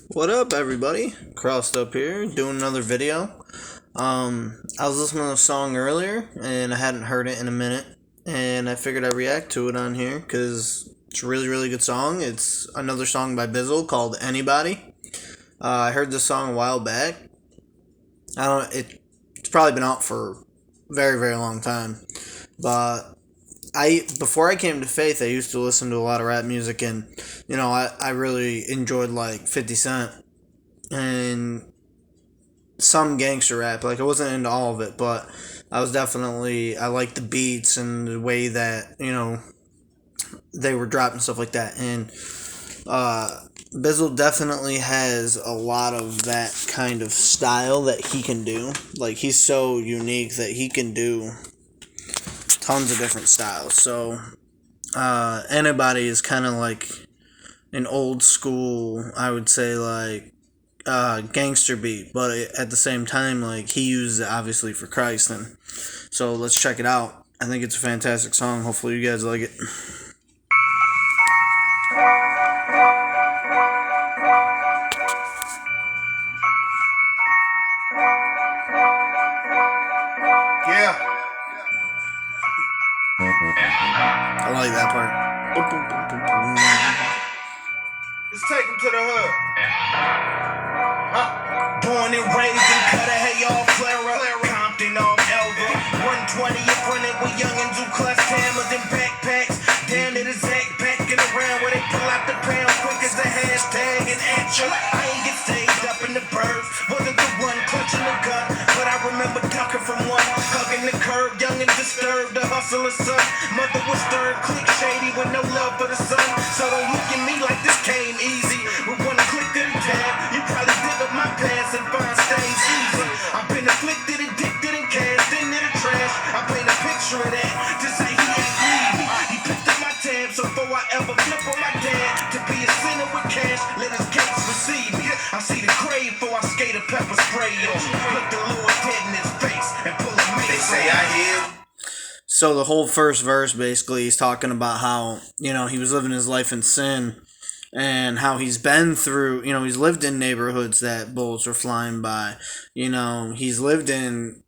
What up, everybody? Crossed up here, doing another video. I was listening to a song earlier, and I hadn't heard it in a minute, and I figured I'd react to it on here, because it's a really, really good song. It's another song by Bizzle called Anybody. I heard this song a while back. It's probably been out for a very, very long time, but before I came to faith, I used to listen to a lot of rap music, and I really enjoyed like 50 Cent and some gangster rap. Like, I wasn't into all of it, but I liked the beats and the way that they were dropping stuff like that. And Bizzle definitely has a lot of that kind of style that he can do. Like, he's so unique that he can do tons of different styles. So Anybody is kind of like an old school, I would say, like gangster beat, but at the same time, like, he uses it obviously for Christ. And so let's check it out. I think it's a fantastic song. Hopefully you guys like it. Yeah. I like that part. Let's take him to the hood. Born and raised in Cutter, hey, all Flare, Compton, all Elva. 120 in front of we youngins who clutch cameras and backpacks. Down to the Zach, backing around where they pull out the pound quick as a hashtag and answer. I ain't get staged up in the burbs. Wasn't the one clutching the gun, but I remember ducking from one, hugging the curb, young and disturbed. The hustler's son, mother was stirred, click shady with no love for the son. So don't look at me like this came easy. With one click of the tab, you probably dig up my past and find stains easy. I've been afflicted, addicted, and cast into the trash. I paint a picture of that to say he ain't greedy. He picked up my tab, so before I ever flip on my dad, to be a sinner with cash, let his gates receive me. I see the grave before I skate a pepper spray on. Look the Lord dead in his face and pull a mace. They say I hear. So the whole first verse, basically, he's talking about how he was living his life in sin, and how he's been through, he's lived in neighborhoods that bullets are flying by. He's lived in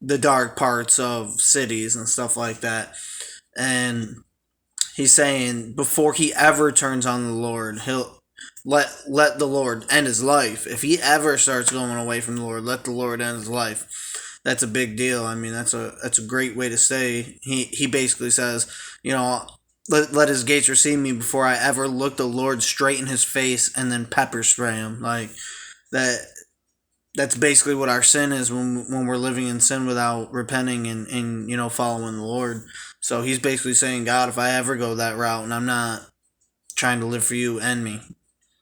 the dark parts of cities and stuff like that. And he's saying before he ever turns on the Lord, he'll let the Lord end his life. If he ever starts going away from the Lord, let the Lord end his life. That's a big deal. I mean, that's a great way to say. He basically says, let his gates receive me before I ever look the Lord straight in his face and then pepper spray him. Like, that's basically what our sin is when we're living in sin without repenting and following the Lord. So he's basically saying, God, if I ever go that route and I'm not trying to live for you, end me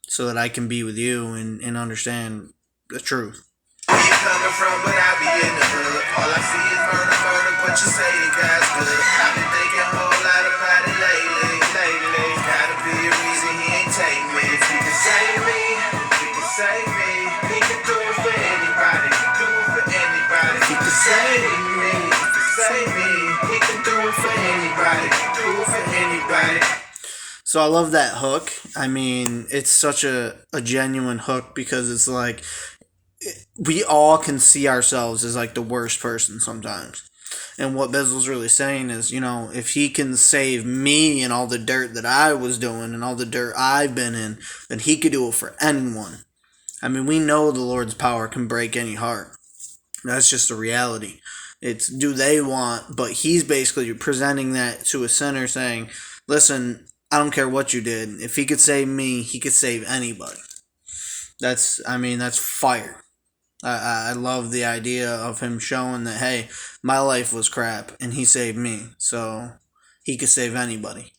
so that I can be with you and understand the truth. Where you coming from, but I be in the hood. All I see is murder, but you say that God's good. I've been thinking a whole lot about it lately. Gotta be a reason he ain't take me. If he can save me, he can do it for anybody. If he can save me, he can do it for anybody. So I love that hook. I mean, it's such a genuine hook, because it's like, we all can see ourselves as like the worst person sometimes. And what Bizzle's really saying is, if he can save me and all the dirt that I was doing and all the dirt I've been in, then he could do it for anyone. I mean, we know the Lord's power can break any heart. That's just a reality. It's do they want, but he's basically presenting that to a sinner, saying, listen, I don't care what you did. If he could save me, he could save anybody. That's fire. I love the idea of him showing that, hey, my life was crap and he saved me, so he could save anybody.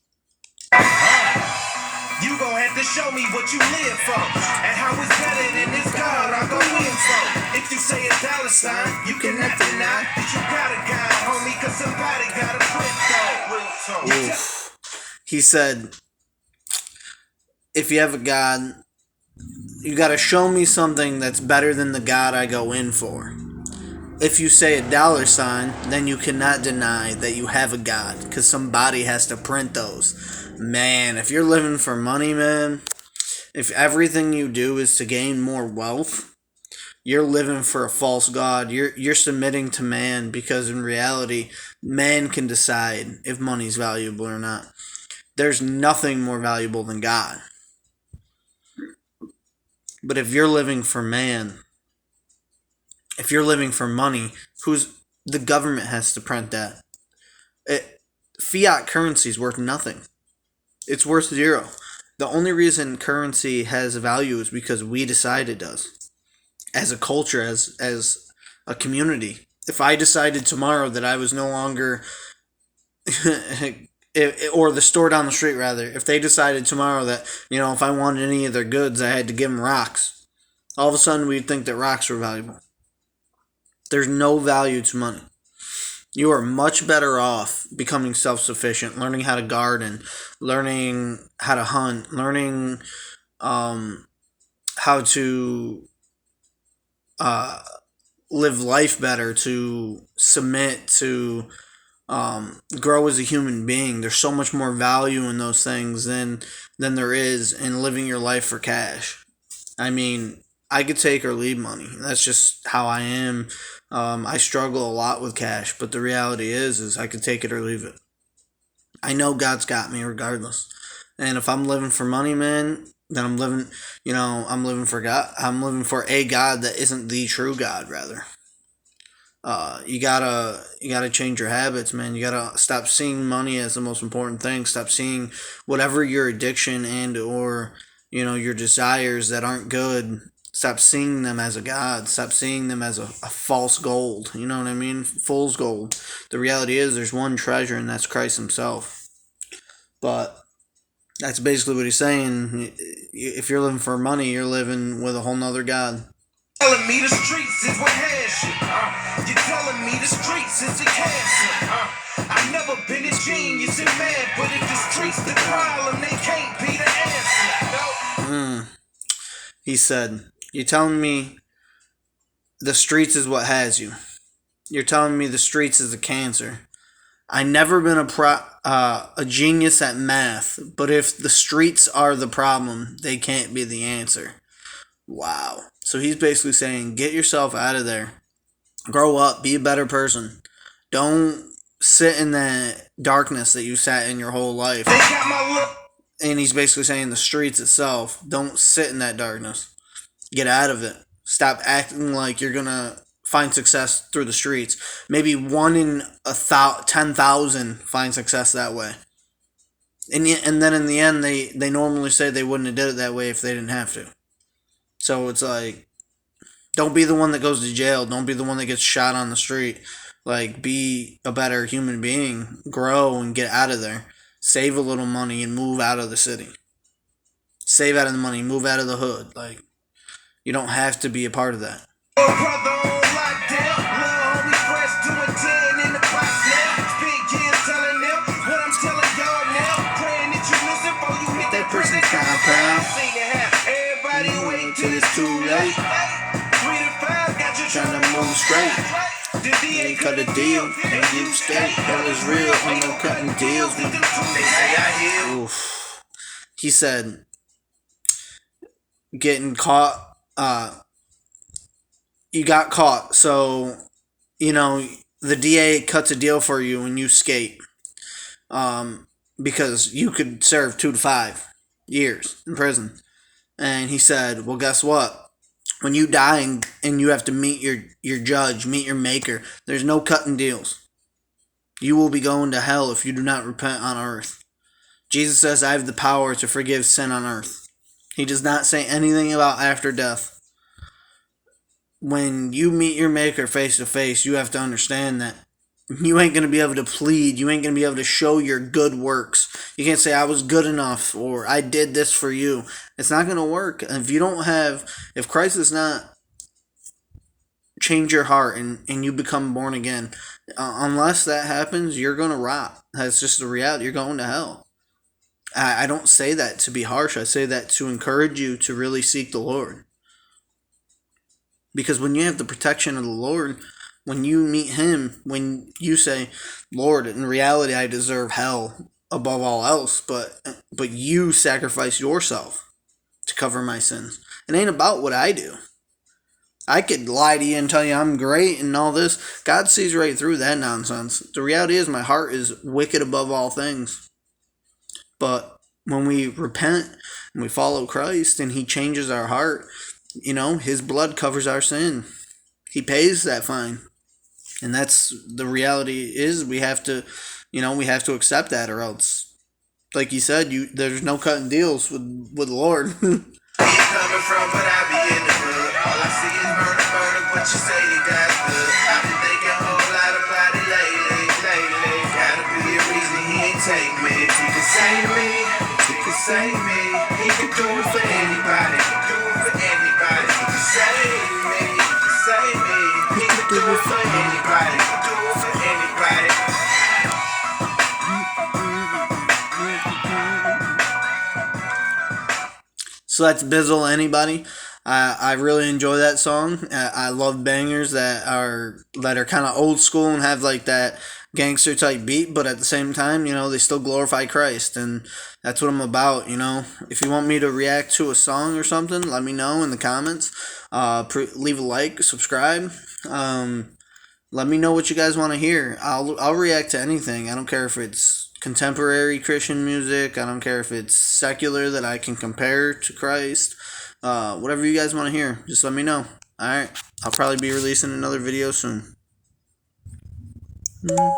You gon' have to show me what you live for, and how it's better than this God I go in for. If you say a dollar sign, you cannot deny that you got a God, homie, cause somebody got a print though. He said, if you have a God, you gotta show me something that's better than the God I go in for. If you say a dollar sign, then you cannot deny that you have a God, because somebody has to print those. Man, if you're living for money, man, If everything you do is to gain more wealth, you're living for a false god. You're submitting to man, because in reality, man can decide if money's valuable or not. There's nothing more valuable than God. But if you're living for man, if you're living for money, the government has to print that. Fiat currency is worth nothing. It's worth zero. The only reason currency has value is because we decide it does. As a culture, as a community. If I decided tomorrow that I was no longer or the store down the street rather, if they decided tomorrow that, if I wanted any of their goods, I had to give them rocks, all of a sudden we'd think that rocks were valuable. There's no value to money. You are much better off becoming self-sufficient, learning how to garden, learning how to hunt, learning how to live life better, to submit, to grow as a human being. There's so much more value in those things than there is in living your life for cash. I mean, I could take or leave money. That's just how I am. I struggle a lot with cash, but the reality is I could take it or leave it. I know God's got me regardless. And if I'm living for money, man, then I'm living for God. I'm living for a God that isn't the true God, rather. You gotta change your habits, man. You gotta stop seeing money as the most important thing. Stop seeing whatever your addiction and or your desires that aren't good. Stop seeing them as a god. Stop seeing them as a false gold. You know what I mean? Fool's gold. The reality is there's one treasure, and that's Christ himself. But that's basically what he's saying. If you're living for money, you're living with a whole nother god. Telling me the streets is what has you. You're telling me the streets is the cancer. I've never been a genius and mad, but if the streets the problem, they can't be the answer. He said, "You're telling me the streets is what has you. You're telling me the streets is a cancer. I never been a genius at math, but if the streets are the problem, they can't be the answer." Wow. So he's basically saying, get yourself out of there. Grow up. Be a better person. Don't sit in that darkness that you sat in your whole life. And he's basically saying the streets itself, don't sit in that darkness. Get out of it. Stop acting like you're going to find success through the streets. Maybe 1 in 10,000 find success that way. And then in the end, they normally say they wouldn't have did it that way if they didn't have to. So it's like, don't be the one that goes to jail. Don't be the one that gets shot on the street. Like, be a better human being. Grow and get out of there. Save a little money and move out of the city. Save out of the money. Move out of the hood. Like, you don't have to be a part of that. That person's compound. Till it's too late. Trying to move straight. They cut a deal and you stay. That was real. Ain't no cutting deals. Oof. He said, getting caught. You got caught, so the DA cuts a deal for you and you escape. Because you could serve 2 to 5 years in prison. And he said, well, guess what? When you die and you have to meet your judge, meet your maker, there's no cutting deals. You will be going to hell if you do not repent on earth. Jesus says, I have the power to forgive sin on earth. He does not say anything about after death. When you meet your maker face to face, you have to understand that you ain't going to be able to plead. You ain't going to be able to show your good works. You can't say, I was good enough, or I did this for you. It's not going to work. If Christ does not change your heart and you become born again, unless that happens, you're going to rot. That's just the reality. You're going to hell. I don't say that to be harsh. I say that to encourage you to really seek the Lord. Because when you have the protection of the Lord, when you meet him, when you say, Lord, in reality, I deserve hell above all else, but you sacrifice yourself to cover my sins. It ain't about what I do. I could lie to you and tell you I'm great and all this. God sees right through that nonsense. The reality is my heart is wicked above all things. But when we repent and we follow Christ and he changes our heart, his blood covers our sin. He pays that fine. And that's the reality is we have to, we have to accept that, or else, like you said, there's no cutting deals with the Lord. Coming from, but I be in the hood. All I see is murder, murder, but you say that God's good. I've been thinking a whole lot about it lately. Gotta be a reason he ain't take me. If he can save me, he can save me. He can do it for anybody. Do it for anybody. He can save me, he can save me. He can do it for anybody. Do it for anybody. So that's Bizzle, Anybody. I really enjoy that song. I love bangers that are kind of old school and have like that gangster type beat, but at the same time, they still glorify Christ, and that's what I'm about. If you want me to react to a song or something, let me know in the comments. Leave a like, subscribe. Let me know what you guys want to hear. I'll react to anything. I don't care if it's contemporary Christian music. I don't care if it's secular that I can compare to Christ. Whatever you guys want to hear, just let me know. Alright, I'll probably be releasing another video soon.